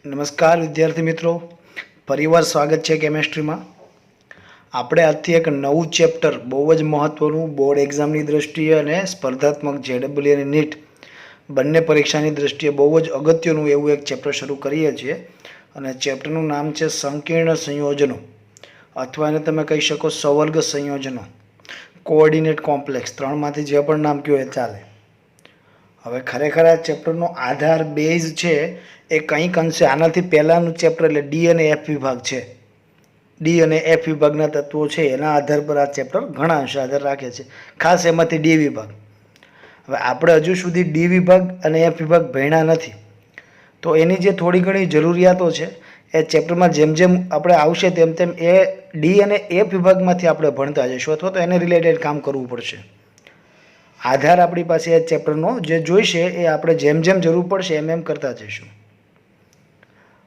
નમસ્કાર વિદ્યાર્થી મિત્રો, ફરીવાર સ્વાગત છે કેમેસ્ટ્રીમાં. આપણે આજથી એક નવું ચેપ્ટર, બહુ જ મહત્ત્વનું બોર્ડ એક્ઝામની દ્રષ્ટિએ અને સ્પર્ધાત્મક જેડબલ્યુ અને નીટ બંને પરીક્ષાની દ્રષ્ટિએ બહુ જ અગત્યનું એવું એક ચેપ્ટર શરૂ કરીએ છીએ. અને ચેપ્ટરનું નામ છે સંકીર્ણ સંયોજનો, અથવા એને તમે કહી શકો સવર્ગ સંયોજનો, કોઓર્ડિનેટ કોમ્પ્લેક્સ. ત્રણમાંથી જે પણ નામ કહો એ ચાલે. હવે ખરેખર આ ચેપ્ટરનો આધાર બેઝ છે એ કંઈક અંશે આનાથી પહેલાંનું ચેપ્ટર એટલે ડી અને એફ વિભાગ છે. ડી અને એફ વિભાગના તત્વો છે એના આધાર પર આ ચેપ્ટર ઘણા અંશે આધાર રાખે છે, ખાસ એમાંથી ડી વિભાગ. હવે આપણે હજુ સુધી ડી વિભાગ અને એફ વિભાગ ભણ્યા નથી, તો એની જે થોડી ઘણી જરૂરિયાતો છે એ ચેપ્ટરમાં જેમ જેમ આપણે આવશે તેમ તેમ એ ડી અને એફ વિભાગમાંથી આપણે ભણતા જઈશું, અથવા તો એને રિલેટેડ કામ કરવું પડશે. આધાર આપણી પાસે એ ચેપ્ટરનો જે જોઈશે એ આપણે જેમ જેમ જરૂર પડશે એમ એમ કરતા જઈશું.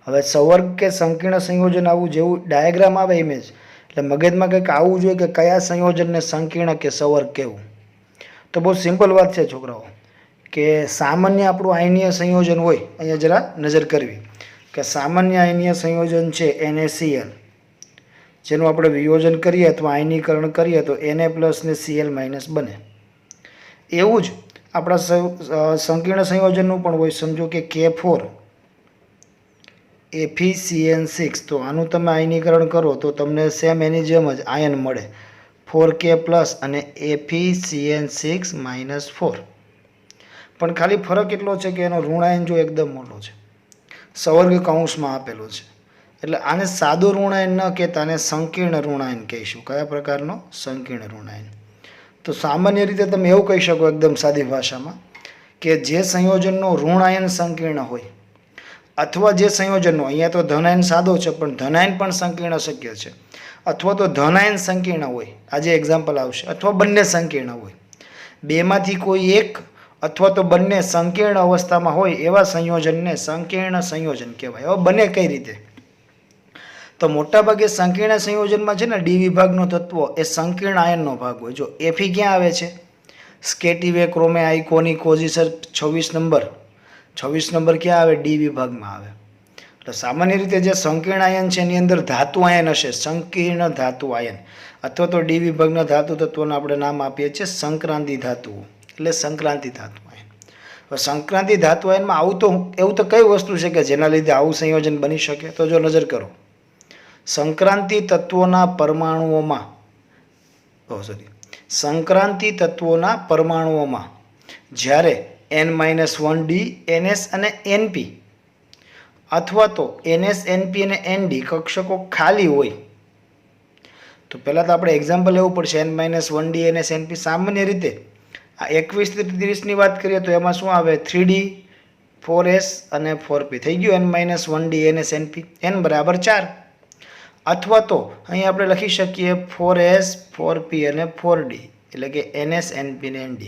હવે સવર્ગ કે સંકીર્ણ સંયોજન આવું જેવું ડાયાગ્રામ આવે ઇમેજ, એટલે મગજમાં કંઈક આવવું જોઈએ કે કયા સંયોજનને સંકીર્ણ કે સવર્ગ કહેવું. તો બહુ સિમ્પલ વાત છે છોકરાઓ, કે સામાન્ય આપણું આયનીય સંયોજન હોય, અહીંયા જરા નજર કરવી કે સામાન્ય આયનીય સંયોજન છે NaCl, જેનું આપણે વિયોજન કરીએ અથવા આયનીકરણ કરીએ તો Na+ ને Cl- બને. એવું જ આપણા સંકીર્ણ સંયોજનનું પણ હોય. સમજો કે K4 FeCN6, તો આનું તમે આયનીકરણ કરો તો તમને સેમ એની જેમ જ આયન મળે 4K+ અને FeCN6-4. પણ ખાલી ફરક એટલો છે કે એનો ઋણાયન જો એકદમ મોટો છે, સવર્ગ કૌંસમાં આપેલો છે. એટલે આને સાદું ઋણાયન ન કહેતા, આને સંકીર્ણ ઋણાયન કહીશું. કયા પ્રકારનો? સંકીર્ણ ઋણાયન. તો સામાન્ય રીતે તમે એવું કહી શકો એકદમ સાદી ભાષામાં કે જે સંયોજનનો ઋણાયન સંકીર્ણ હોય, અથવા જે સંયોજનનો, અહીંયા તો ધનાયન સાદો છે પણ ધનાયન પણ સંકીર્ણ શક્ય છે, અથવા તો ધનાયન સંકીર્ણ હોય, આજે એક્ઝામ્પલ આવશે, અથવા બંને સંકીર્ણ હોય, બેમાંથી કોઈ એક અથવા તો બંને સંકીર્ણ અવસ્થામાં હોય એવા સંયોજનને સંકીર્ણ સંયોજન કહેવાય. હવે બને કઈ રીતે? તો મોટાભાગે સંકીર્ણ સંયોજનમાં છે ને ડી વિભાગનો તત્વો એ સંકીર્ણ આયનનો ભાગ હોય. જો Fe ક્યાં આવે છે? સ્કેટિવે, ક્રોમે, આઇકોની, કોઝિસર 26 નંબર. 26 નંબર ક્યાં આવે? ડી વિભાગમાં આવે. એટલે સામાન્ય રીતે જે સંકીર્ણ આયન છે એની અંદર ધાતુ આયન હશે, સંકીર્ણ ધાતુ આયન, અથવા તો ડી વિભાગના ધાતુ તત્વોને આપણે નામ આપીએ છીએ સંક્રાંતિ ધાતુઓ, એટલે સંક્રાંતિ ધાતુ આયન. હવે સંક્રાંતિ ધાતુ આયનમાં એવું તો કઈ વસ્તુ છે કે જેના લીધે આવું સંયોજન બની શકે? તો જો નજર કરો, સંક્રાંતિ તત્વોના પરમાણુઓમાં જ્યારે N-1D, NS અને NP, અથવા તો NS, NP અને ND કક્ષકો ખાલી હોય, તો પહેલાં તો આપણે એક્ઝામ્પલ લેવું પડશે. N-1D, NS, NP સામાન્ય રીતે આ 21-30ની વાત કરીએ તો એમાં શું આવે? 3D, 4S અને 4P થઈ ગયું. N-1D, NS, NP, N = 4. અથવા તો અહીં આપણે લખી શકીએ 4S, 4P અને 4D, એટલે કે NS, NP અને ND.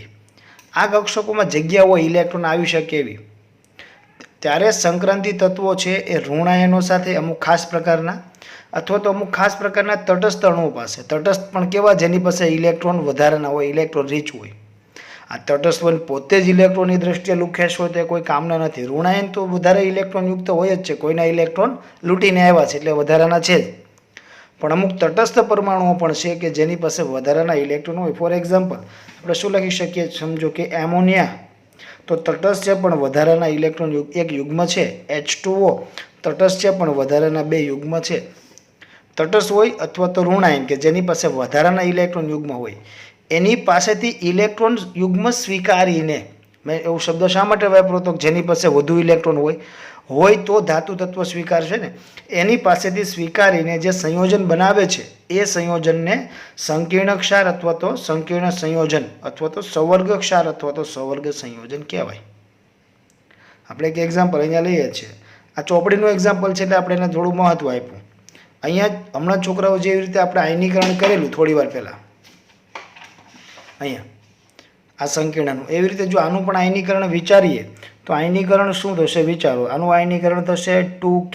આ કક્ષકોમાં જગ્યા હોય, ઇલેક્ટ્રોન આવી શકે એવી, ત્યારે સંક્રાંતિ તત્વો છે એ ઋણાયનો સાથે અમુક ખાસ પ્રકારના, અથવા તો અમુક ખાસ પ્રકારના તટસ્થ અણુઓ પાસે, તટસ્થ પણ કેવા? જેની પાસે ઇલેક્ટ્રોન વધારાના હોય, ઇલેક્ટ્રોન રીચ હોય. આ તટસ્થ પોતે જ ઇલેક્ટ્રોનની દ્રષ્ટિએ લુખેશ હોય તો કોઈ કામના નથી. ઋણાયન તો વધારે ઇલેક્ટ્રોન યુક્ત હોય જ છે, કોઈના ઇલેક્ટ્રોન લૂંટીને આવ્યા છે એટલે વધારાના છે જ. પણ અમુક તટસ્થ પરમાણુઓ પણ છે કે જેની પાસે વધારાના ઇલેક્ટ્રોન હોય. ફોર એક્ઝામ્પલ આપણે શું લખી શકીએ? સમજો કે એમોનિયા તો તટસ્થ છે પણ વધારાના ઇલેક્ટ્રોન એક યુગ્મ છે. H2O તટસ્થ છે પણ વધારાના 2 યુગ્મ છે. તટસ્થ હોય અથવા તો ઋણાયન કે જેની પાસે વધારાના ઇલેક્ટ્રોન યુગ્મ હોય, એની પાસેથી ઇલેક્ટ્રોન યુગ્મ સ્વીકારીને, મેં એવું શબ્દ શા માટે વાપર્યો તો જેની પાસે વધુ ઇલેક્ટ્રોન હોય તો ધાતુ તત્વ સ્વીકારશે ને, એની પાસેથી સ્વીકારીને જે સંયોજન બનાવે છે એ સંયોજનને સંકીર્ણ ક્ષાર અથવા તો સંકીર્ણ સંયોજન અથવા તો સવર્ગ ક્ષાર અથવા તો સવર્ગ સંયોજન કહેવાય. આપણે એક એક્ઝામ્પલ અહીંયા લઈએ છીએ. આ ચોપડીનું એક્ઝામ્પલ છે એટલે આપણે એને થોડું મહત્વ આપ્યું. અહીંયા હમણાં છોકરાઓ જેવી રીતે આપણે આયનીકરણ કરેલું થોડી વાર પહેલાં, અહીંયા આ સંકીર્ણનું, એવી રીતે જો આનું પણ આયનીકરણ વિચારીએ તો આયનીકરણ શું થશે? વિચારો. આનું આયનીકરણ થશે 2K+,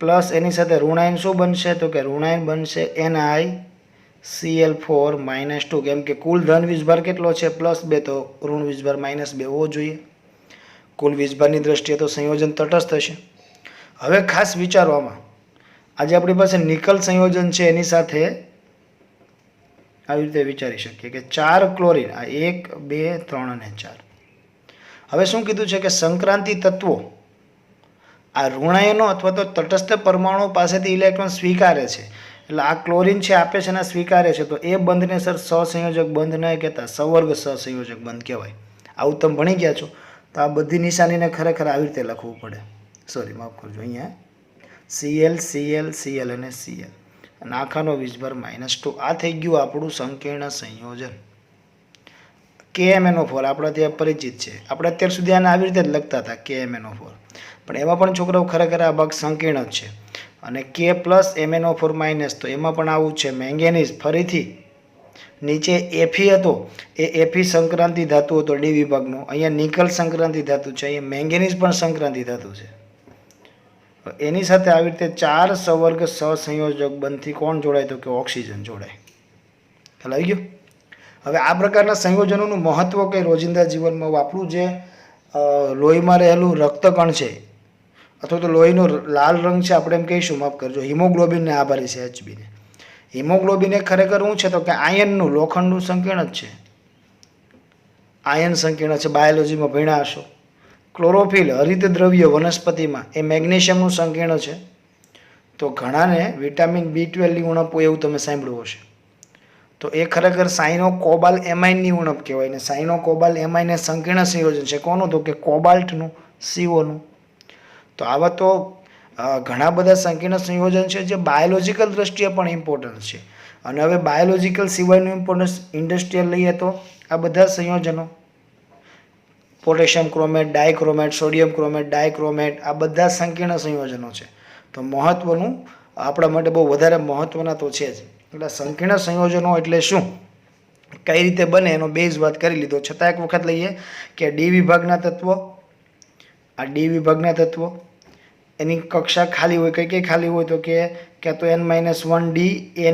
પ્લસ એની સાથે ઋણાયન શું બનશે? તો કે ઋણાયન બનશે NiCl4-2, કેમ કે કુલ ધન વીજભાર કેટલો છે? +2, તો ઋણ વીજભાર -2 હોવો જોઈએ. કુલ વીજભારની દ્રષ્ટિએ તો સંયોજન તટસ્થ હશે. હવે ખાસ વિચારવામાં, આજે આપણી પાસે નિકલ સંયોજન છે, એની સાથે આવી રીતે વિચારી શકીએ કે 4 ક્લોરીન, આ 1 2 3 અને 4. હવે શું કીધું છે કે સંક્રાંતિ તત્વો આ ઋણાયનો અથવા તો તટસ્થ પરમાણુ પાસેથી ઇલેક્ટ્રોન સ્વીકારે છે. એટલે આ ક્લોરીન છે આપે છે અને સ્વીકારે છે, તો એ બંધને સર સહસંયોજક બંધ નહીં કહેતા, સવર્ગ સહસંયોજક બંધ કહેવાય. આવું તમે ભણી ગયા છો, તો આ બધી નિશાનીને ખરેખર આવી રીતે લખવું પડે. સોરી, માફ કરજો, અહીંયા Cl Cl Cl અને Cl અને આખાનો વીજભાર -2. આ થઈ ગયું આપણું સંકીર્ણ સંયોજન. KMnO4 આપણા ત્યાં પરિચિત છે. આપણે અત્યાર સુધી આને આવી રીતે જ લખતા હતા, KMnO4, પણ એમાં પણ છોકરાઓ ખરેખર આ ભાગ સંકીર્ણ જ છે. અને K પ્લસ MnO4 તો એમાં પણ આવું છે. મેંગેનીઝ ફરીથી નીચે Fe હતો, એ Fe સંક્રાંતિ ધાતુ હતો ડી વિભાગનો. અહીંયા નિકલ સંક્રાંતિ ધાતુ છે, અહીંયા મેંગેનીઝ પણ સંક્રાંતિ ધાતુ છે. એની સાથે આવી રીતે 4 સવર્ગ સહસંયોજક બંધથી કોણ જોડાય? તો કે ઓક્સિજન જોડાય. ખ્યાલ આવી ગયો? હવે આ પ્રકારના સંયોજનોનું મહત્વ કંઈ રોજિંદા જીવનમાં આપણું જે લોહીમાં રહેલું રક્તકણ છે અથવા તો લોહીનો લાલ રંગ છે, આપણે એમ કહીશું, માફ કરજો, હિમોગ્લોબિનને આભારી છે, HBને. હિમોગ્લોબિન એ ખરેખર શું છે? તો કે આયનનું, લોખંડનું સંકીર્ણ જ છે. આયન સંકીર્ણ છે, બાયોલોજીમાં ભણ્યા હશો. ક્લોરોફિલ, હરિત દ્રવ્ય વનસ્પતિમાં, એ મેગ્નેશિયમનું સંકીર્ણ છે. તો ઘણાને વિટામિન B12ની ઉણપ હોય એવું તમે સાંભળ્યું હશે. તો એ ખરેખર સાઇનો કોબાલ એમાઇનની ઉણપ કહેવાય. ને સાઇનો કોબાલ એમાઇન એ સંકીર્ણ સંયોજન છે. કોનું? તો કે કોબાલ્ટનું, CO નું. તો આવા તો ઘણા બધા સંકીર્ણ સંયોજન છે જે બાયોલોજીકલ દ્રષ્ટિએ પણ ઇમ્પોર્ટન્ટ છે. અને હવે બાયોલોજીકલ સિવાયનું ઇમ્પોર્ટન્સ ઇન્ડસ્ટ્રીયલ લઈએ તો આ બધા સંયોજનો, પોટેશિયમ ક્રોમેટ, ડાયક્રોમેટ, સોડિયમ ક્રોમેટ, ડાયક્રોમેટ, આ બધા સંકીર્ણ સંયોજનો છે. તો મહત્વનું આપણા માટે બહુ વધારે મહત્વના તો છે જ. એટલે સંકીર્ણ સંયોજનો એટલે શું, કઈ રીતે બને, એનો બેઝ વાત કરી લીધો. છતાં એક વખત લઈએ કે ડી વિભાગના તત્વો, આ ડી વિભાગના તત્વો એની કક્ષા ખાલી હોય. કઈ કઈ ખાલી હોય? તો કે ક્યાં તો N-1D,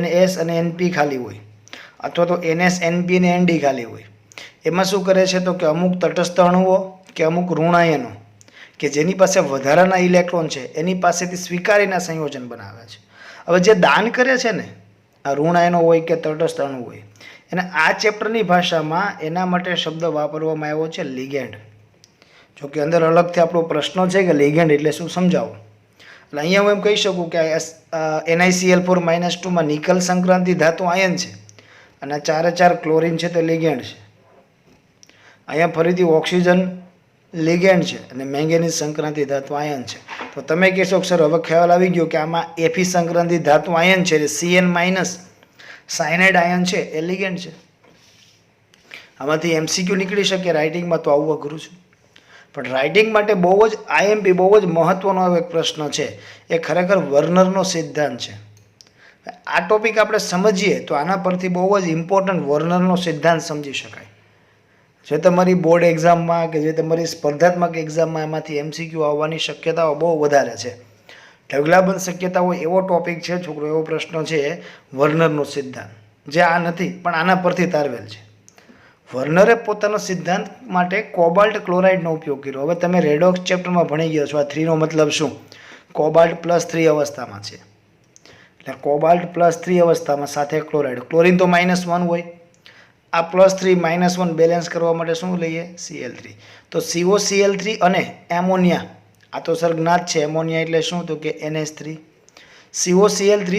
NS અને NP ખાલી હોય, અથવા તો NS, NP અને ND ખાલી હોય. એમાં શું કરે છે? તો કે અમુક તટસ્થ અણુઓ કે અમુક ઋણાયનો કે જેની પાસે વધારાના ઇલેક્ટ્રોન છે એની પાસેથી સ્વીકારીને સંયોજન બનાવે છે. હવે જે દાન કરે છે ને, આ ઋણાયનો હોય કે તટસ્થ અણુ હોય, એને આ ચેપ્ટરની ભાષામાં એના માટે શબ્દ વાપરવામાં આવ્યો છે લિગેન્ડ. જો કે અંદર અલગથી આપણો પ્રશ્ન છે કે લિગેન્ડ એટલે શું, સમજાવો. એટલે અહીંયા હું એમ કહી શકું કે NiCl4 - 2માં નિકલ સંક્રાંતિ ધાતુ આયન છે અને 4 ક્લોરીન છે તે લિગેન્ડ છે. અહીંયા ફરીથી ઓક્સિજન લિગેન્ડ છે અને મેંગેનીઝ સંક્રાંતિ ધાતુ આયન છે. તો તમે કહેશો કે સર હવે ખ્યાલ આવી ગયો કે આમાં Fe સંક્રાંતિ ધાતુ આયન છે, Cn- સાયનાઇડ આયન છે, એ લિગેન્ડ છે. આમાંથી MCQ નીકળી શકે રાઇટિંગમાં, તો આવું અઘરું છે. પણ રાઇટિંગ માટે બહુ જ IMP, બહુ જ મહત્વનો એક પ્રશ્ન છે. એ ખરેખર વર્નરનો સિદ્ધાંત છે. આ ટોપિક આપણે સમજીએ તો આના પરથી બહુ જ ઇમ્પોર્ટન્ટ વર્નરનો સિદ્ધાંત સમજી શકાય. જે તમારી બોર્ડ એક્ઝામમાં કે જે તમારી સ્પર્ધાત્મક એક્ઝામમાં એમાંથી MCQ આવવાની શક્યતાઓ બહુ વધારે છે. ઢગલાબંધ શક્યતા હોય એવો ટોપિક છે છોકરો, એવો પ્રશ્ન છે વર્નરનો સિદ્ધાંત, જે આ નથી પણ આના પરથી તારવેલ છે. વર્નરે પોતાનો સિદ્ધાંત માટે કોબાલ્ટ ક્લોરાઇડનો ઉપયોગ કર્યો. હવે તમે રેડોક્સ ચેપ્ટરમાં ભણી ગયા છો. આ 3 નો મતલબ શું? કોબાલ્ટ +3 અવસ્થામાં છે. એટલે કોબાલ્ટ +3 અવસ્થામાં સાથે ક્લોરાઇડ, ક્લોરીન તો -1 હોય. આ +3 -1 બેલેન્સ કરવા માટે શું લઈએ? Cl3. તો COCl3 અને એમોનિયા, આ તો સર જ્ઞાત છે. એમોનિયા એટલે શું? તો કે NH3. COCl3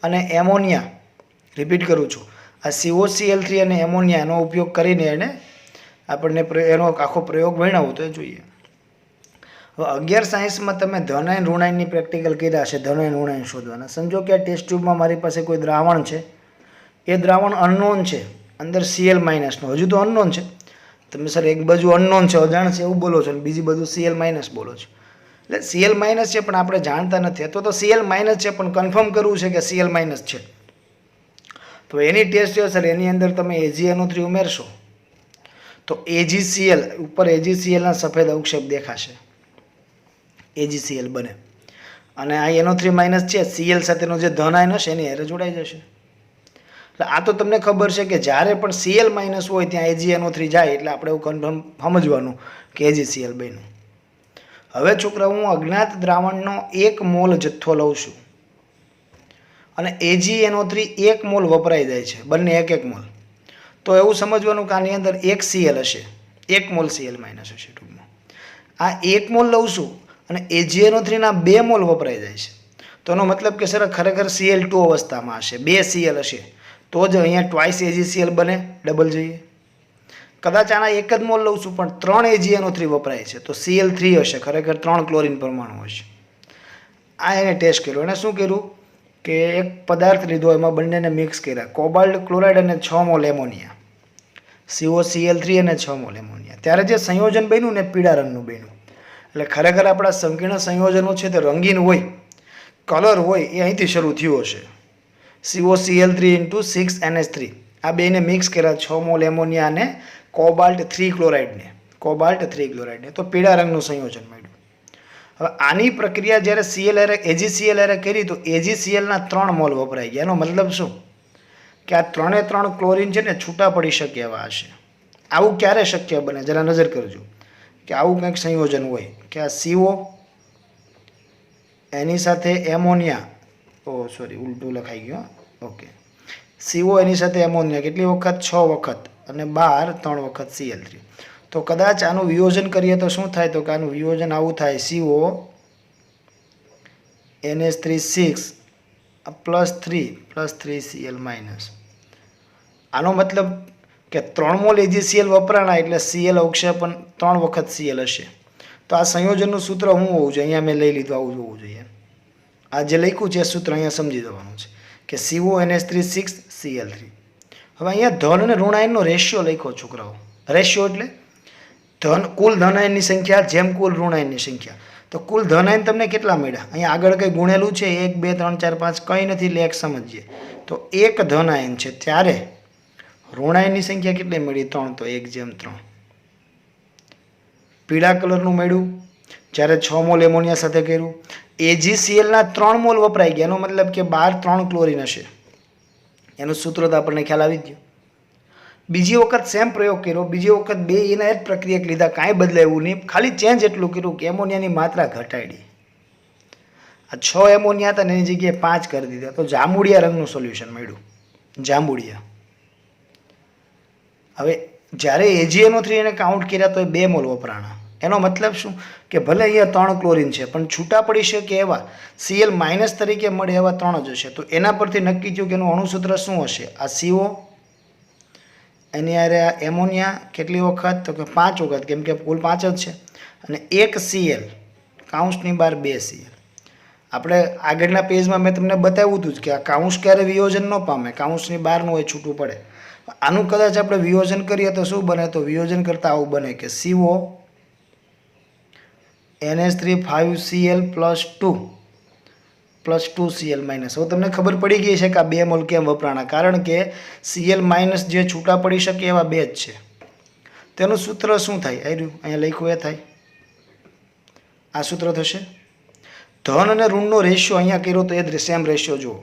અને એમોનિયા, રિપીટ કરું છું, આ COCl3 અને એમોનિયાનો ઉપયોગ કરીને એને આપણને એનો આખો પ્રયોગ ભણાવો તો એ જોઈએ. હવે 11 સાયન્સમાં તમે ધન આયન ઋણ આયનની પ્રેક્ટિકલ કર્યા છે. ધન આયન ઋણ આયન શોધવાના. સમજો કે આ ટેસ્ટ ટ્યુબમાં મારી પાસે કોઈ દ્રાવણ છે, એ દ્રાવણ અનનોન છે, અંદર Cl- નો હજુ તો અનનોન છે. તમે સર એક બાજુ અનનોન છે, અજાણ છે એવું બોલો છો, અને બીજી બાજુ Cl- બોલો છો. એટલે Cl- છે પણ આપણે જાણતા નથી, અથવા તો Cl- છે પણ કન્ફર્મ કરવું છે કે Cl- છે. તો એની ટેસ્ટ છે સર, એની અંદર તમે AgNO3 ઉમેરશો તો AgCl ઉપર AgClના સફેદ અવક્ષેપ દેખાશે, AgCl બને. અને આ NO3- છે, Cl સાથેનો જે ધન આયન હશે એની હારે જોડાઈ જશે. એટલે આ તો તમને ખબર છે કે જ્યારે પણ Cl- હોય ત્યાં AgNO3 જાય એટલે આપણે એવું કન્ફર્મ સમજવાનું કે AgCl બન્યું. હવે છોકરા હું અજ્ઞાત દ્રાવણનો 1 મોલ જથ્થો લઉં છું અને AgNO3 1 મોલ વપરાઈ જાય છે, બંને 1 મોલ, તો એવું સમજવાનું કે આની અંદર 1 Cl હશે, 1 મોલ Cl માઇનસ હશે ટૂંકમાં. આ 1 મોલ લઉં છું અને AgNO3 ના 2 મોલ વપરાઈ જાય છે, તો એનો મતલબ કે સર ખરેખર Cl2 અવસ્થામાં હશે, 2 Cl હશે, તો જ અહીંયા ટ્વાઇસ AgCl બને, ડબલ જોઈએ. કદાચ આના 1 જ મોલ લઉં છું પણ 3 AgNO3 વપરાય છે, તો Cl3 હશે, ખરેખર 3 ક્લોરીન પરમાણુ હશે. આ એને ટેસ્ટ કર્યો. એને શું કર્યું કે એક પદાર્થ લીધો, એમાં બંનેને મિક્સ કર્યા, કોબાલ્ટ ક્લોરાઇડ અને 6 મોલ એમોનિયા, COCl3 અને 6 મોલ એમોનિયા. ત્યારે જે સંયોજન બન્યું ને પીળા રંગનું બન્યું. એટલે ખરેખર આપણા સંકીર્ણ સંયોજનો છે તે રંગીન હોય, કલર હોય, એ અહીંથી શરૂ થયું હશે. COCl3 × 6NH3 આ બેને મિક્સ કર્યા, 6 મોલ એમોનિયા અને કોબાલ્ટ 3 ક્લોરાઇડને, તો પીળા રંગનું સંયોજન મળ્યું. હવે આની પ્રક્રિયા જ્યારે AgCl કરી તો AgClના 3 મોલ વપરાઈ ગયા. એનો મતલબ શું કે આ 3 ક્લોરીન છે ને છૂટા પડી શકે એવા હશે. આવું ક્યારે શક્ય બને, જરા નજર કરજો કે આવું કંઈક સંયોજન હોય કે આ CO એની સાથે એમોનિયા, ઉલટું લખાઈ ગયું, ઓકે, CO એની સાથે એમોનિયા કેટલી વખત, 6 વખત, અને 3 વખત Cl3. તો કદાચ આનું વિયોજન કરીએ તો શું થાય, તો કે આનું વિયોજન આવું થાય, CO NH3 6 +3 Cl માઇનસ. આનો મતલબ કે 3 મોલ AgCl વપરાણા એટલે Cl અવક્ષેપણ 3 વખત Cl હશે. તો આ સંયોજનનું સૂત્ર શું હોવું જોઈએ, અહીંયા મેં લઈ લીધું, આવું હોવું જોઈએ. આ જે લખ્યું છે સૂત્ર અહીંયા સમજી દેવાનું છે કે CO NH3 6 Cl3. હવે અહીંયા ધન અને ઋણ આયનનો રેશિયો લખ્યો છોકરાઓ. રેશિયો એટલે કુલ ધન આયનની સંખ્યા જેમ કુલ ઋણ આયનની સંખ્યા. તો કુલ ધન આયન તમને કેટલા મળ્યા, અહીંયા આગળ કંઈ ગુણેલું છે, 1 2 3 4 5 કંઈ નથી, એટલે એક સમજીએ. તો 1 ધન આયન છે, ત્યારે ઋણ આયનની સંખ્યા કેટલી મળી, 3, તો 1/3. પીળા કલરનું મળ્યું જ્યારે 6 મોલ એમોનિયા સાથે કર્યું. AgClના 3 મોલ વપરાઈ ગયા, એનો મતલબ કે 3 ક્લોરીન હશે. એનું સૂત્ર તો આપણને ખ્યાલ આવી ગયો. બીજી વખત સેમ પ્રયોગ કર્યો, બીજી વખત બે એના જ પ્રક્રિયા લીધા, કાંઈ બદલાયું નહીં, ખાલી ચેન્જ એટલું કર્યું કે એમોનિયાની માત્રા ઘટાડી. આ 6 એમોનિયા હતા એની જગ્યાએ 5 કરી દીધા, તો જાંબુડિયા રંગનું સોલ્યુશન મળ્યું, જાંબુડિયા. હવે જ્યારે AgNO3 એને કાઉન્ટ કર્યા તો એ 2 મોલ વપરાણા. એનો મતલબ શું કે ભલે અહીંયા 3 ક્લોરીન છે પણ છૂટા પડી શકે એવા Cl માઇનસ તરીકે મળે એવા 3 જ હશે. તો એના પરથી નક્કી થયું કે એનું અણુસૂત્ર શું હશે, આ CO એની આરે આ એમોનિયા કેટલી વખત, તો કે 5 વખત, કેમ કે કુલ 5 જ છે, અને 1 Cl કાઉન્સની બહાર 2 Cl. આપણે આગળના પેજમાં મેં તમને બતાવ્યું હતું કે આ કાઉન્સ ક્યારે વિયોજન ન પામે, કાઉન્સની બહારનું હોય, છૂટું પડે. આનું કદાચ આપણે વિયોજન કરીએ તો શું બને, તો વિયોજન કરતાં આવું બને કે CO NH3 5Cl + 2 Cl minus. હવે તમને ખબર પડી ગઈ છે કે આ 2 મોલ કેમ વપરાણા, કારણ કે Cl માઇનસ જે છૂટા પડી શકે એવા 2 જ છે. તેનું સૂત્ર શું થાય, અહીંયા લખ્યું એ થાય, આ સૂત્ર થશે. ધન અને ઋણનો રેશિયો અહીંયા કર્યો તો એ જ સેમ રેશિયો જુઓ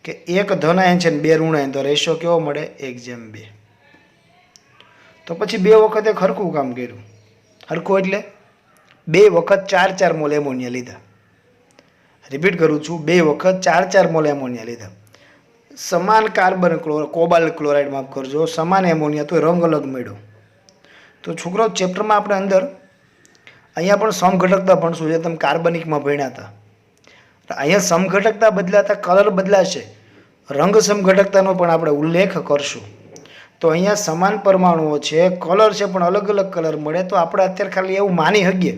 કે 1 ધન આયન છે ને 2 ઋણ આયન, તો રેશિયો કેવો મળે, 1/2. તો પછી 2 વખત એક હરખું કામ કર્યું. હરખું એટલે 2 વખત 4 મોલ એમોનિયા લીધા. રિપીટ કરું છું, 2 વખત 4 મોલ એમોનિયા લીધા. સમાન કાર્બન કોબાલ્ટ ક્લોરાઇડ, માફ કરજો, સમાન એમોનિયા, તો રંગ અલગ મળ્યો. તો છોકરો ચેપ્ટરમાં આપણે અંદર અહીંયા પણ સમઘટકતા ભણશું, જે તમે કાર્બનિકમાં ભણ્યા હતા. અહીંયા સમઘટકતા બદલાતા કલર બદલાશે, રંગ સમઘટકતાનો પણ આપણે ઉલ્લેખ કરશું. તો અહીંયા સમાન પરમાણુઓ છે, કલર છે પણ અલગ અલગ કલર મળે, તો આપણે અત્યારે ખાલી એવું માની શકીએ,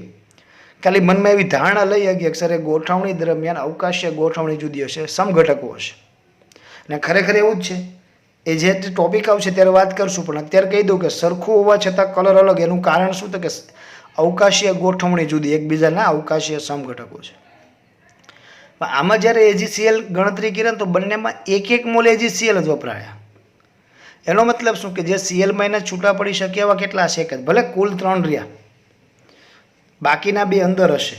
ખાલી મનમાં એવી ધારણા લઈ શકીએ કે સર એ ગોઠવણી દરમિયાન અવકાશીય ગોઠવણી જુદી હશે, સમઘટકો હશે. અને ખરેખર એવું જ છે, એ જે ટોપિક આવશે ત્યારે વાત કરશું, પણ અત્યારે કહી દઉં કે સરખું હોવા છતાં કલર અલગ. એનું કારણ શું, તો કે અવકાશીય ગોઠવણી જુદી, એકબીજાના અવકાશીય સમઘટકો છે. આમાં જ્યારે AgCl ગણતરી કરીએ તો બંનેમાં 1 મોલ AgCl જ વપરાયા. એનો મતલબ શું કે જે Cl માઇનસ છૂટા પડી શકે એવા કેટલા છે, કે ભલે કુલ 3 રહ્યા, બાકીના 2 અંદર હશે,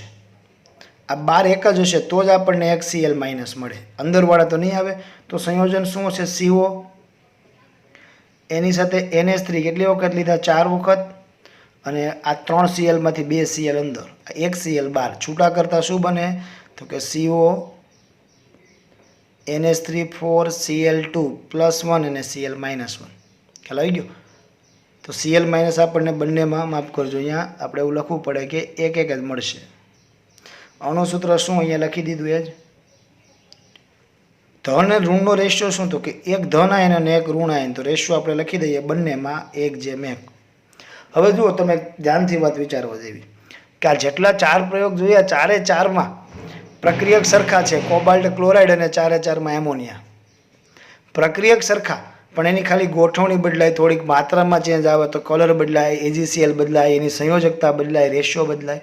આ 12 એક જ હશે, તો જ આપણને 1 Cl માઇનસ મળે, અંદરવાળા તો નહીં આવે. તો સંયોજન શું હશે, CO એની સાથે NH3 કેટલી વખત લીધા, 4 વખત, અને આ 3 Clમાંથી 2 Cl અંદર, 1 Cl બહાર, છૂટા કરતાં શું બને તો કે CO NH3 4 Cl2 +1 અને Cl -1. ખ્યાલ આવી ગયો? તો Cl માઇનસ આપણને બંનેમાં, માફ કરજો, અહીંયા આપણે એવું લખવું પડે કે એક જ મળશે. અણુસૂત્ર શું અહીંયા લખી દીધું એ જ. ધન અને ઋણનો રેશિયો શું તો કે એક ધન આયન અને એક ઋણ આયન, તો રેશિયો આપણે લખી દઈએ બંનેમાં 1:1. હવે જુઓ, તમે ધ્યાનથી વાત વિચારવા જેવી કે આ જેટલા 4 પ્રયોગ જોયા, 4માં પ્રક્રિયક સરખા છે, કોબાલ્ટ ક્લોરાઇડ અને 4માં એમોનિયા. પ્રક્રિયક સરખા, પણ એની ખાલી ગોઠવણી બદલાય, થોડીક માત્રામાં ચેન્જ આવે તો કલર બદલાય, AgCl બદલાય, એની સંયોજકતા બદલાય, રેશિયો બદલાય.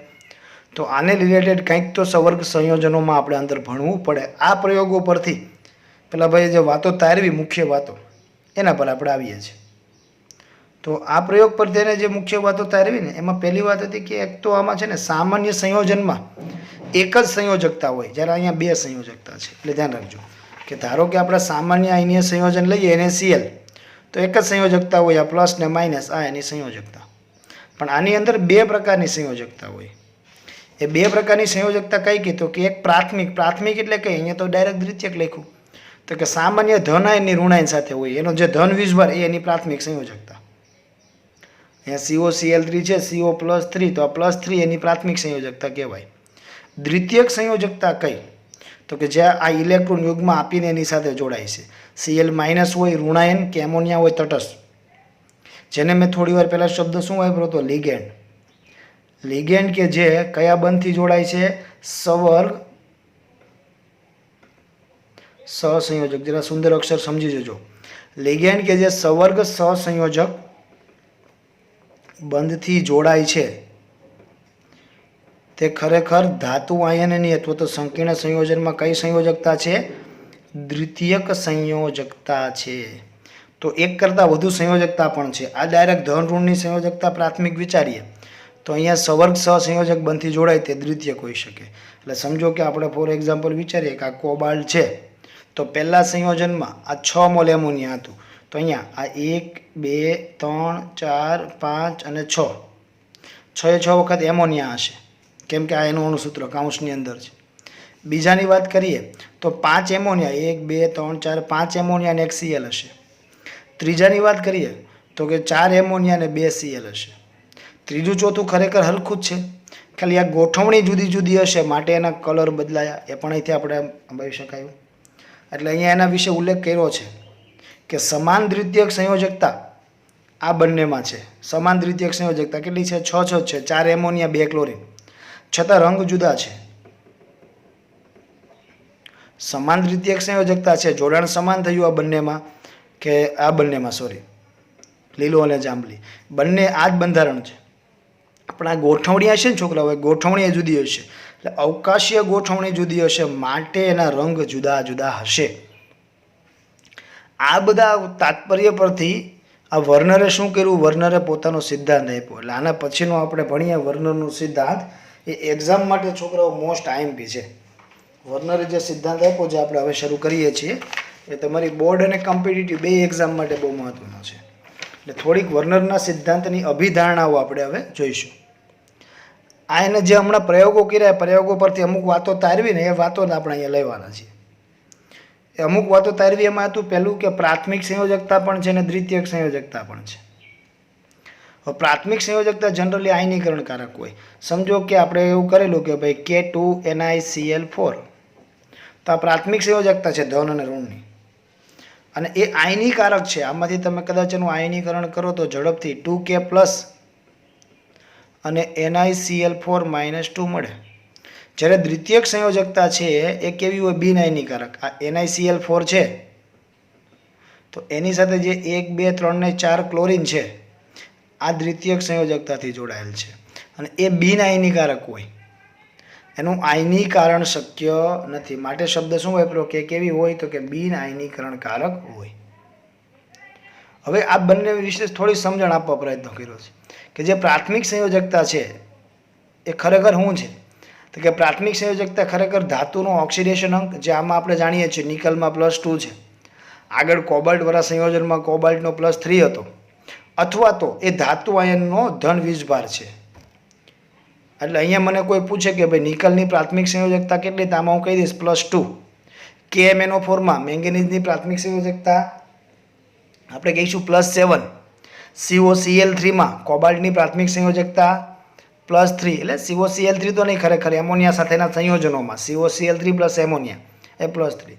તો આને રિલેટેડ કંઈક તો સવર્ગ સંયોજનોમાં આપણે અંદર ભણવું પડે. આ પ્રયોગો પરથી પેલા ભાઈ જે વાતો તારવી, મુખ્ય વાતો, એના પર આપણે આવીએ છીએ. તો આ પ્રયોગ પર તેને જે મુખ્ય વાતો તારવી ને, એમાં પહેલી વાત હતી કે એક તો આમાં છે ને સામાન્ય સંયોજનમાં એક જ સંયોજકતા હોય, જ્યારે અહીંયા 2 સંયોજકતા છે. એટલે ધ્યાન રાખજો કે ધારો કે આપણે સામાન્ય આયનીય સંયોજન લઈએ NaCl, તો એક જ સંયોજકતા હોય, આ પ્લસ ને માઇનસ, આ એની સંયોજકતા. પણ આની અંદર 2 પ્રકારની સંયોજકતા હોય. એ 2 પ્રકારની સંયોજકતા કઈ કીધું કે એક પ્રાથમિક એટલે કે અહીંયા તો ડાયરેક્ટ દ્વિતીયક લખ્યું, તો કે સામાન્ય ધન આયનની ઋણ આયન સાથે હોય, એનો જે ધન વીજભાર એ એની પ્રાથમિક સંયોજકતા. અહીંયા COCl3 છે, CO+3, તો આ +3 એની પ્રાથમિક સંયોજકતા કહેવાય. દ્વિતીયક સંયોજકતા કઈ તો કે જ્યાં આ ઇલેક્ટ્રોન યુગ્મ આપીને એની સાથે જોડાય છે. Cl- હોય ઋણાયન કે એમોનિયા હોય તટસ્થ, જેને મેં થોડી વાર પહેલા શબ્દ શું વાપર્યો હતો, લિગેન્ડ. લિગેન્ડ કે જે કયા બંધથી જોડાય છે, સવર્ગ સહસંયોજક. જરા સુંદર અક્ષર સમજી જજો. લિગેન્ડ કે જે સવર્ગ સહસંયોજક બંધથી જોડાય છે, તે ખરેખર ધાતુ આયનની અથવા તો સંકીર્ણ સંયોજનમાં કઈ સંયોજકતા છે, દ્વિતીયક સંયોજકતા છે. તો એક કરતાં વધુ સંયોજકતા પણ છે. આ ડાયરેક્ટ ધન ઋણની સંયોજકતા પ્રાથમિક વિચારીએ તો અહીંયા સવર્ગ સહસંયોજક બંધથી જોડાય તે દ્વિતીયક હોઈ શકે. એટલે સમજો કે આપણે ફોર એક્ઝામ્પલ વિચારીએ કે આ કોબાલ્ટ છે, તો પહેલા સંયોજનમાં આ 6 મોલ એમોનિયા હતું, તો અહીંયા આ 1 2 3 4 5 અને 6 6 વખત એમોનિયા હશે, કેમ કે આ એનું અણુસૂત્ર કાઉન્સની અંદર છે. બીજાની વાત કરીએ તો 5 એમોનિયા, 1 2 3 4 5 એમોનિયા અને 1 Cl હશે. ત્રીજાની વાત કરીએ તો કે 4 એમોનિયા અને 2 Cl હશે. ત્રીજું ચોથું ખરેખર હરખું જ છે, ખાલી આ ગોઠવણી જુદી જુદી હશે, માટે એના કલર બદલાયા, એ પણ અહીંથી આપણે અંબાવી શકાયું. એટલે અહીંયા એના વિશે ઉલ્લેખ કર્યો છે કે સમાન દ્વિતીયક સંયોજકતા આ બંનેમાં છે. સમાન દ્વિતીયક સંયોજકતા કેટલી છે, 6 છે, 4 એમોનિયા 2 ક્લોરીન, છતાં રંગ જુદા છે. સમાન દ્વિતીયક સંયોજકતા છે, જોડાણ સમાન થયું આ બંનેમાં, કે આ બંનેમાં સોરી, લીલો અને જાંબલી બંને આ જ બંધારણ છે. પણ આ ગોઠવણી હશે ને છોકરાઓ, ગોઠવણી જુદી હશે, એટલે અવકાશીય ગોઠવણી જુદી હશે, માટે એના રંગ જુદા જુદા હશે. આ બધા તાત્પર્ય પરથી આ વર્નરે શું કર્યું, વર્નરે પોતાનો સિદ્ધાંત આપ્યો. એટલે આના પછીનો આપણે ભણીએ વર્નરનો સિદ્ધાંત, એ એક્ઝામ માટે છોકરાઓ મોસ્ટ IMP છે. વર્નરે જે સિદ્ધાંત આપ્યો, જે આપણે હવે શરૂ કરીએ છીએ, એ તમારી બોર્ડ અને કોમ્પિટિટિવ બે એક્ઝામ માટે બહુ મહત્વનો છે. એટલે થોડીક વર્નરના સિદ્ધાંતની અભિધારણાઓ આપણે હવે જોઈશું. આ એને જે હમણાં પ્રયોગો કર્યા, પ્રયોગો પરથી અમુક વાતો તારવીને એ વાતોને આપણે અહીંયા લેવાના છીએ. એ અમુક વાતો તારવી એમાં હતું પહેલું કે પ્રાથમિક સંયોજકતા પણ છે અને દ્વિતીયક સંયોજકતા પણ છે. હવે પ્રાથમિક સંયોજકતા જનરલી આયનીકરણકારક હોય. સમજો કે આપણે એવું કરેલું કે ભાઈ K2NiCl4, તો આ પ્રાથમિક સંયોજકતા છે ધન અને ઋણની, અને એ આયનીકારક છે. આમાંથી તમે કદાચ એનું આયનીકરણ કરો તો ઝડપથી 2K+ અને NiCl4 -2 મળે. જ્યારે દ્વિતીયક સંયોજકતા છે એ કેવી હોય, બિન આયનીકારક. આ NiCl4 છે તો એની સાથે જે 1 2 3 ને 4 ક્લોરીન છે, આ દ્વિતીયક સંયોજકતાથી જોડાયેલ છે અને એ બિન આયનીકારક હોય, એનું આયનીકરણ શક્ય નથી. માટે શબ્દ શું વાપર્યો કે કેવી હોય, તો કે બિન આયનીકરણકારક હોય. હવે આ બંને વિશે થોડી સમજણ આપવા પ્રયત્ન કર્યો છે કે જે પ્રાથમિક સંયોજકતા છે એ ખરેખર શું છે, તો કે પ્રાથમિક સંયોજકતા ખરેખર ધાતુનો ઓક્સિડેશન અંક, જે આમાં આપણે જાણીએ છીએ નિકલમાં +2 છે. આગળ કોબાલ્ટવાળા સંયોજનમાં કોબાલ્ટનો +3 હતો, અથવા તો એ ધાતુ આયનનો ધન વીજભાર છે. એટલે અહીંયા મને કોઈ પૂછે કે ભાઈ નિકલની પ્રાથમિક સંયોજકતા કેટલી, તો આમાં હું કહી દઈશ +2. KMnO4માં મેંગેનીઝની પ્રાથમિક સંયોજકતા આપણે કહીશું +7. COCl3માં કોબાલ્ટની પ્રાથમિક સંયોજકતા +3. એટલે COCl3 તો નહીં, ખરેખર એમોનિયા સાથેના સંયોજનોમાં COCl3 + એમોનિયા એ +3.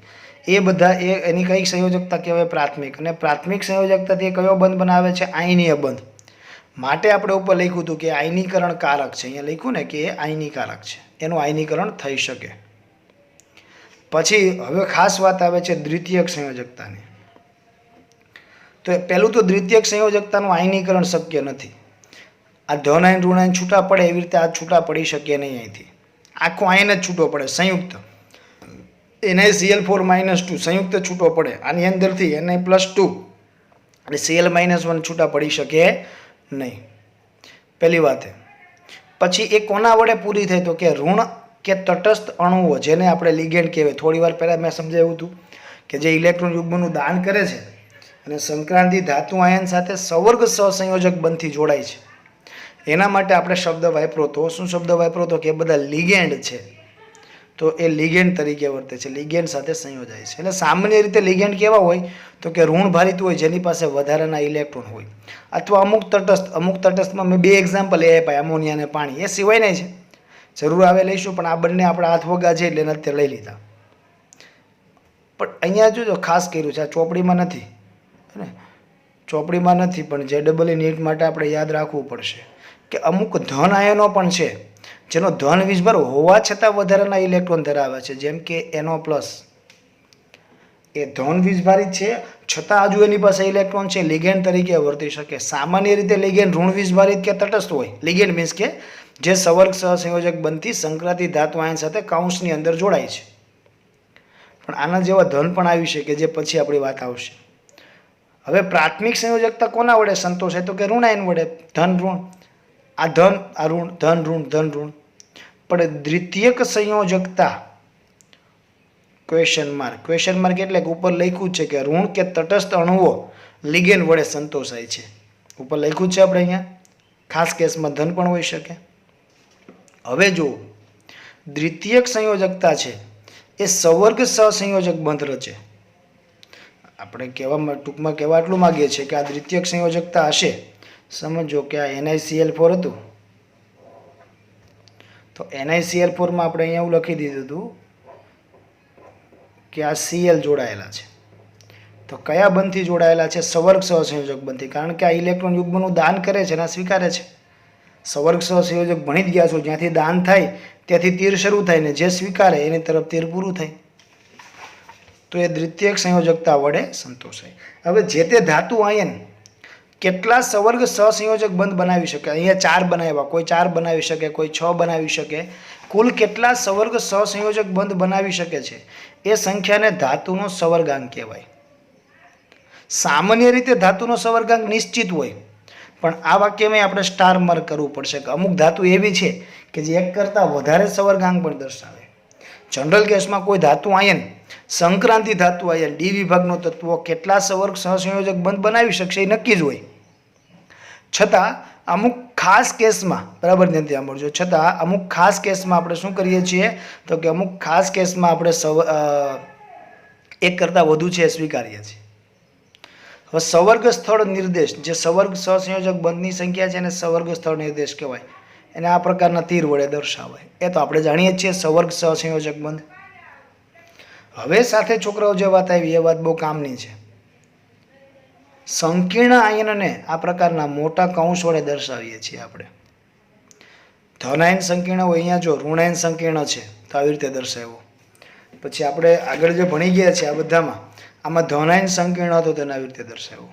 એ બધા એની કઈ સંયોજકતા કહેવાય? પ્રાથમિક. અને પ્રાથમિક સંયોજકતાથી કયો બંધ બનાવે છે? આયનીય બંધ. માટે આપણે ઉપર લખ્યું હતું કે આયનીકરણ કારક છે. અહીંયા લખ્યું ને કે એ આયનીકારક છે, એનું આયનીકરણ થઈ શકે. પછી હવે ખાસ વાત આવે છે દ્વિતીયક સંયોજકતાની. તો પહેલું તો દ્વિતીયક સંયોજકતાનું આયનીકરણ શક્ય નથી. આ ધન આયન ઋણ આયન છૂટા પડે એવી રીતે આ છૂટા પડી શકે નહીં. અહીંથી આખો આયન જ છૂટો પડે, સંયુક્ત NiCl4-2 સંયુક્ત છૂટો પડે. આની અંદરથી Ni+2 અને Cl-1 છૂટા પડી શકે નહીં. પહેલી વાત. પછી એ કોના વડે પૂરી થાય? તો કે ઋણ કે તટસ્થ અણુઓ, જેને આપણે લિગેન્ડ કહેવાય. થોડી વાર પહેલાં મેં સમજાવ્યું હતું કે જે ઇલેક્ટ્રોન યુગ્મનું દાન કરે છે અને સંક્રાંતિ ધાતુ આયન સાથે સવર્ગ સહસંયોજક બંધથી જોડાય છે, એના માટે આપણે શબ્દ વાપરો તો શું શબ્દ વાપરો તો કે બધા લિગેન્ડ છે, તો એ લિગેન્ડ તરીકે વર્તે છે, લિગેન્ડ સાથે સંયોજાય છે. એટલે સામાન્ય રીતે લિગેન્ડ કેવા હોય તો કે ઋણ ભારિત હોય, જેની પાસે વધારાના ઇલેક્ટ્રોન હોય, અથવા અમુક તટસ્થમાં મેં 2 એક્ઝામ્પલ એ આપ્યા, એમોનિયા અને પાણી. એ સિવાય નહીં છે, જરૂર આવે લઈશું, પણ આ બંને આપણા હાથ વગા છે એટલે અત્યારે લઈ લીધા. પણ અહીંયા જોજો ખાસ કર્યું છે, આ ચોપડીમાં નથી ને, ચોપડીમાં નથી, પણ JEE નીટ માટે આપણે યાદ રાખવું પડશે કે અમુક ધન આયનો પણ છે જેનો ધન વીજભાર હોવા છતાં વધારાના ઇલેક્ટ્રોન ધરાવે છે, જેમ કે NO+. એ ધન વીજભારિત છે છતાં હજુ એની પાસે ઇલેક્ટ્રોન છે, લિગેન્ડ તરીકે વર્તી શકે. સામાન્ય રીતે લિગેન્ડ ઋણ વીજભારિત કે તટસ્થ હોય. લિગેન્ડ મીન્સ કે જે સવર્ગ સહસંયોજક બનતી સંક્રાંતિ ધાતુ આયન સાથે કૌંસની અંદર જોડાય છે. પણ આના જેવા ધન પણ આવી શકે, જે પછી આપણી વાત આવશે. હવે પ્રાથમિક સંયોજકતા કોના વડે સંતોષાય? તો કે ઋણ આયન વડે. ધન ઋણ, આ ધન આ ઋણ, ધન ઋણ ધન ઋણ. પણ દ્વિતીયક સંયોજકતા ક્વેશ્ચન માર્ક એટલે કે ઉપર લખ્યું છે કે ઋણ કે તટસ્થ અણુઓ લિગેન્ડ વડે સંતોષાય છે. ઉપર લખ્યું છે આપણે અહીંયા. ખાસ કેસમાં ધન પણ હોઈ શકે. હવે જો દ્વિતીયક સંયોજકતા છે એ સવર્ગ સહસંયોજક બંધ રચે. આપણે ટૂંકમાં કહેવા એટલું માગીએ છીએ કે આ દ્વિતીયક સંયોજકતા હશે. સમજો કે આ NiCl4 હતું, તો NiCl4માં આપણે અહીંયા એવું લખી દીધું હતું કે આ Cl જોડાયેલા છે. તો કયા બંધથી જોડાયેલા છે? સવર્ગ સહસંયોજક બંધથી. કારણ કે આ ઇલેક્ટ્રોન યુગ્મનું દાન કરે છે અને સ્વીકારે છે. સવર્ગ સહસંયોજક ભણી જ ગયા છો, જ્યાંથી દાન થાય ત્યાંથી તીર શરૂ થાય ને જે સ્વીકારે એની તરફ તીર પૂરું થાય. તો એ દ્વિતીયક સંયોજકતા વડે સંતોષાય. હવે જે તે ધાતુ આયન કેટલા સવર્ગ સહસંયોજક બંધ બનાવી શકે? અહીંયા 4 બનાવ્યા, કોઈ 4 બનાવી શકે, કોઈ 6 બનાવી શકે. કુલ કેટલા સવર્ગ સહસંયોજક બંધ બનાવી શકે છે એ સંખ્યાને ધાતુનો સવર્ગાંક કહેવાય. સામાન્ય રીતે ધાતુનો સવર્ગાંક નિશ્ચિત હોય, પણ આ વાક્યમાં આપણે સ્ટાર માર્ક કરવું પડશે કે અમુક ધાતુ એવી છે કે જે 1 કરતાં વધારે સવર્ગાંક પણ દર્શાવે. જનરલ કેસમાં કોઈ ધાતુ આયન, સંક્રાંતિ ધાતુ આયન ડી વિભાગનો તત્વો કેટલા સવર્ગ સહસંયોજક બંધ બનાવી શકશે એ નક્કી જ હોય. છતાં અમુક ખાસ કેસમાં, બરાબર ધ્યાનથી સાંભળજો, છતાં અમુક ખાસ કેસમાં આપણે શું કરીએ છીએ તો કે અમુક ખાસ કેસમાં આપણે 1 કરતાં વધુ છે એ સ્વીકારીએ છીએ. હવે સવર્ગ સ્થળ નિર્દેશ, જે સવર્ગ સહસંયોજક બંધની સંખ્યા છે એને સવર્ગ સ્થળ નિર્દેશ કહેવાય. એને આ પ્રકારના તીર વડે દર્શાવાય. એ તો આપણે જાણીએ છીએ સવર્ગ સહસંયોજક બંધ. હવે સાથે છોકરાઓ જે વાત આવી એ વાત બહુ કામની છે. સંકીર્ણ આયનને આ પ્રકારના મોટા કૌંસ વડે દર્શાવીએ છીએ આપણે. ધન આયન સંકીર્ણ હોય, અહીંયા જો ઋણ આયન સંકીર્ણ છે તો આવી રીતે દર્શાવ્યો. પછી આપણે આગળ જે ભણી ગયા છે આ બધામાં, આમાં ધન આયન સંકીર્ણ હતો તેને આવી રીતે દર્શાવ્યો.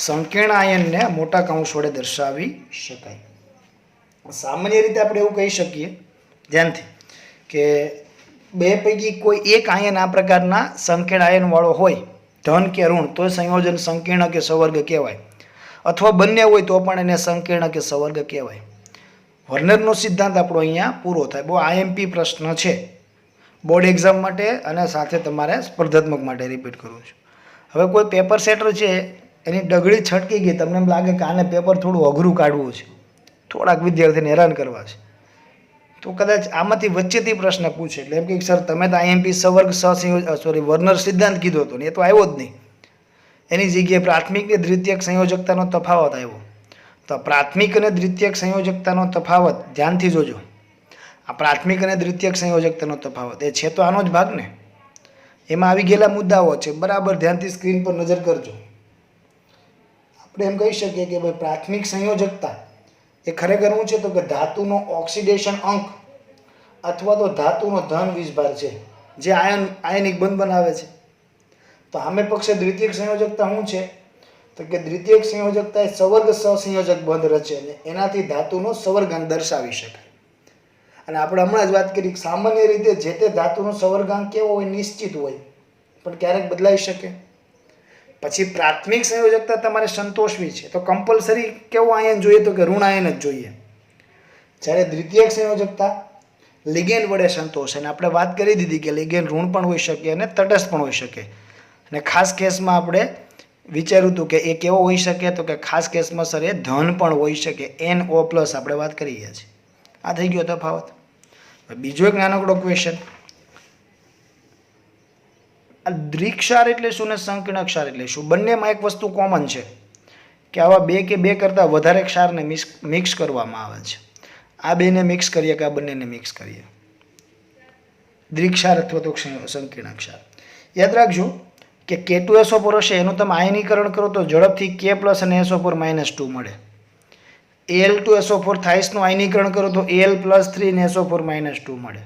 સંકીર્ણ આયનને મોટા કૌંસ વડે દર્શાવી શકાય. સામાન્ય રીતે આપણે એવું કહી શકીએ ધ્યાનથી કે 2 પૈકી કોઈ એક આયન આ પ્રકારના સંકીર્ણ આયન વાળો હોય, ધન કે ઋણ, તો સંયોજન સંકીર્ણ કે સવર્ગ કહેવાય. અથવા બંને હોય તો પણ એને સંકીર્ણ કે સવર્ગ કહેવાય. વર્નરનો સિદ્ધાંત આપણો અહીંયા પૂરો થાય. બહુ IMP પ્રશ્ન છે બોર્ડ એક્ઝામ માટે અને સાથે તમારે સ્પર્ધાત્મક માટે રિપીટ કરું છું. હવે કોઈ પેપર સેટર છે એની ડગડી છટકી ગઈ, તમને એમ લાગે કે આને પેપર થોડું અઘરું કાઢવું છે, થોડાક વિદ્યાર્થીને હેરાન કરવા છે, તો કદાચ આમાંથી વચ્ચેથી પ્રશ્ન પૂછે. એટલે એમ કે સર તમે તો આઈએમપી સવર્ગ વર્નર સિદ્ધાંત કીધો હતો ને એ તો આવ્યો જ નહીં. એની જગ્યાએ પ્રાથમિક ને દ્વિતીયક સંયોજકતાનો તફાવત આવ્યો. તો પ્રાથમિક અને દ્વિતીયક સંયોજકતાનો તફાવત ધ્યાનથી જોજો. આ પ્રાથમિક અને દ્વિતીયક સંયોજકતાનો તફાવત એ છે તો આનો જ ભાગ ને. એમાં આવી ગયેલા મુદ્દાઓ છે, બરાબર ધ્યાનથી સ્ક્રીન પર નજર કરજો. આપણે એમ કહી શકીએ કે ભાઈ પ્રાથમિક સંયોજકતા એ ખરેખર શું છે તો કે ધાતુનો ઓક્સિડેશન અંક અથવા તો ધાતુનો ધન વીજભાર છે, જે આયનિક બંધ બનાવે છે. તો સામે પક્ષે દ્વિતીયક સંયોજકતા શું છે તો કે દ્વિતીયક સંયોજકતા એ સવર્ગ સહસંયોજક બંધ રચે ને એનાથી ધાતુનો સવર્ગાંક દર્શાવી શકાય. અને આપણે હમણાં જ વાત કરી કે સામાન્ય રીતે જે તે ધાતુનો સવર્ગાંક કેવો હોય નિશ્ચિત હોય, પણ ક્યારેક બદલાઈ શકે. પછી પ્રાથમિક સંયોજકતા તમારે સંતોષવી છે તો કમ્પલસરી કેવો આયન જોઈએ તો કે ઋણ આયન જ જોઈએ. જ્યારે દ્વિતીયક સંયોજકતા લિગેન્ડ વડે સંતોષે. અને આપણે વાત કરી દીધી કે લિગેન્ડ ઋણ પણ હોઈ શકે અને તટસ્થ પણ હોઈ શકે. અને ખાસ કેસમાં આપણે વિચાર્યું હતું કે એ કેવો હોઈ શકે તો કે ખાસ કેસમાં સર એ ધન પણ હોઈ શકે, NO+ આપણે વાત કરીએ છીએ. આ થઈ ગયો તફાવત. બીજો એક નાનકડો ક્વેશ્ચન, દ્વિક્ષાર એટલે શું ને સંકીર્ણ ક્ષાર એટલે શું? બંનેમાં એક વસ્તુ કોમન છે કે આવા બે કે બે કરતાં વધારે ક્ષારને મિક્સ કરવામાં આવે છે. આ બેને મિક્સ કરીએ કે આ બંનેને મિક્સ કરીએ, દ્વિક્ષાર અથવા તો સંકીર્ણ ક્ષાર. યાદ રાખજો કે K2SO4 હશે એનું તમે આયનીકરણ કરો તો ઝડપથી K+ અને SO4- 2 મળે. Al2SO4 થાઇસનું આયનીકરણ કરો તો Al+3 ને SO4- 2 મળે.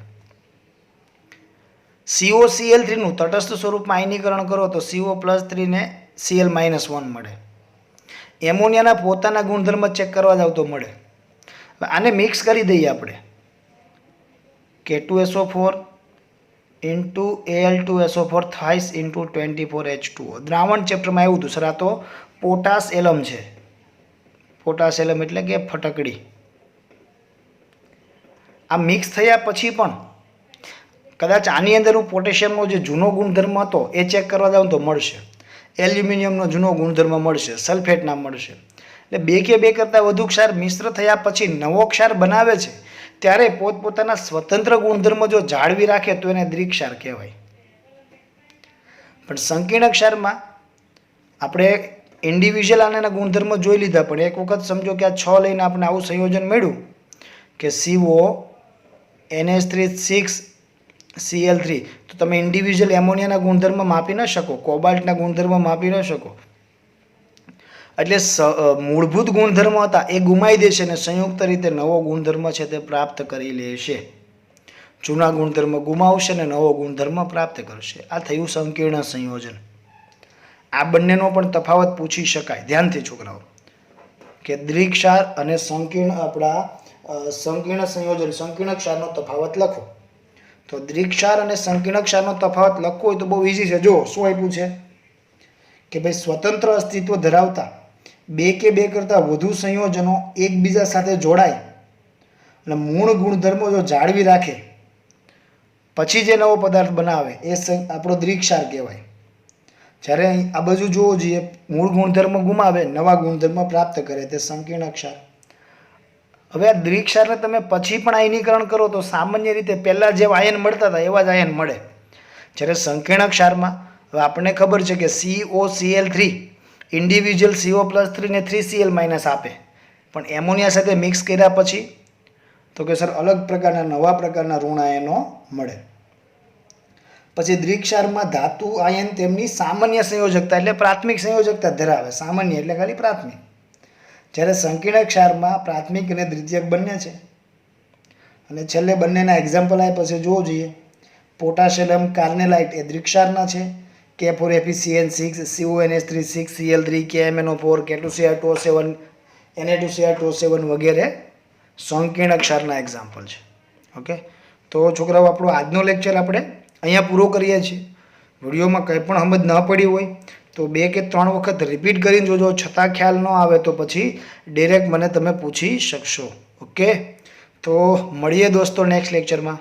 COCl3 નું તટસ્થ સ્વરૂપમાં આયનીકરણ કરો તો CO+3 ને Cl-1 મળે. એમોનિયાના પોતાના ગુણધર્મ ચેક કરવા જાવ તો મળે. આને મિક્સ કરી દઈએ આપણે, K2SO4 into Al2SO4 થાઇસ into 24H2O. દ્રાવણ ચેપ્ટરમાં આવ્યું હતું સર, આ તો પોટાશ એલમ છે. પોટાશ એલમ એટલે કે ફટકડી. આ મિક્સ થયા પછી પણ કદાચ આની અંદર પોટેશિયમનો જે જૂનો ગુણધર્મ હતો એ ચેક કરવા જાવ તો મળશે, એલ્યુમિનિયમનો જૂનો ગુણધર્મ મળશે, સલ્ફેટના મળશે. એટલે બે કે બે કરતાં વધુ ક્ષાર મિશ્ર થયા પછી નવો ક્ષાર બનાવે છે ત્યારે પોતપોતાના સ્વતંત્ર ગુણધર્મ જો જાળવી રાખે તો એને દ્વિક્ષાર કહેવાય. પણ સંકીર્ણ ક્ષારમાં આપણે ઇન્ડિવિજ્યુઅલ આના ગુણધર્મ જોઈ લીધા, પણ એક વખત સમજો કે આ 6 લઈને આપણે આવું સંયોજન મળ્યું કે CO NH3 6Cl3, તો તમે ઇન્ડિવિજ્યુઅલ એમોનિયાના ગુણધર્મ માપી ન શકો, કોબાલ્ટના ગુણધર્મ માપી ન શકો. એટલે મૂળભૂત ગુણધર્મ હતા એ ગુમાવી દેશે અને સંયુક્ત રીતે નવો ગુણધર્મ છે તે પ્રાપ્ત કરી લેશે. જૂના ગુણધર્મ ગુમાવશે અને નવો ગુણધર્મ પ્રાપ્ત કરશે. આ થયું સંકીર્ણ સંયોજન. આ બંનેનો પણ તફાવત પૂછી શકાય. ધ્યાનથી છોકરાઓ, કે દ્વિક્ષાર અને સંકીર્ણ સંકીર્ણ સંયોજન, સંકીર્ણ ક્ષારનો તફાવત લખો. તો દ્વિક્ષાર અને સંકીર્ણ ક્ષારનો તફાવત લખવો હોય તો બહુ ઇઝી છે. જો શું આપ્યું છે કે ભાઈ સ્વતંત્ર અસ્તિત્વ ધરાવતા બે કે બે કરતાં વધુ સંયોજનો એકબીજા સાથે જોડાય અને મૂળ ગુણધર્મો જો જાળવી રાખે પછી જે નવો પદાર્થ બનાવે એ આપણો દ્વિક્ષાર કહેવાય. જ્યારે આ બાજુ જોવો જોઈએ, મૂળ ગુણધર્મ ગુમાવે, નવા ગુણધર્મ પ્રાપ્ત કરે તે સંકીર્ણ ક્ષાર. હવે આ દ્વિક્ષારને તમે પછી પણ આયનીકરણ કરો તો સામાન્ય રીતે પહેલાં જે આયન મળતા હતા એવા જ આયન મળે. જ્યારે સંકીર્ણ ક્ષારમાં હવે આપણને ખબર છે કે COCl3 ઇન્ડિવિજ્યુઅલ CO+3 ને 3Cl- આપે, પણ એમોનિયા સાથે મિક્સ કર્યા પછી તો કે સર અલગ પ્રકારના નવા પ્રકારના ઋણ આયનો મળે. પછી દ્વિક્ષારમાં ધાતુ આયન તેમની સામાન્ય સંયોજકતા એટલે પ્રાથમિક સંયોજકતા ધરાવે, સામાન્ય એટલે ખાલી પ્રાથમિક. જ્યારે સંકીર્ણ ક્ષારમાં પ્રાથમિક અને દ્વિતીયક બંને છે. અને છેલ્લે બંનેના એક્ઝામ્પલ આપ્યા છે, જોવો જોઈએ. પોટાશિયમ કાર્નેલાઇટ એ દ્વિક્ષારના છે, K4FeCN6 CONH3 6Cl3 KMnO4 K2Cr2O7 Na2Cr2O7 વગેરે સંકીર્ણ ક્ષારના એક્ઝામ્પલ છે. ઓકે, તો છોકરાઓ આપણો આજનો લેક્ચર આપણે અહીંયા પૂરો કરીએ છીએ. વિડીયોમાં કંઈ પણ સમજ ન પડી હોય તો 2 કે 3 વખત રિપીટ કરીને જોજો. છતાં ખ્યાલ ન આવે તો પછી ડિરેક્ટ મને તમે પૂછી શકશો. ઓકે, તો મળીએ દોસ્તો નેક્સ્ટ લેક્ચરમાં.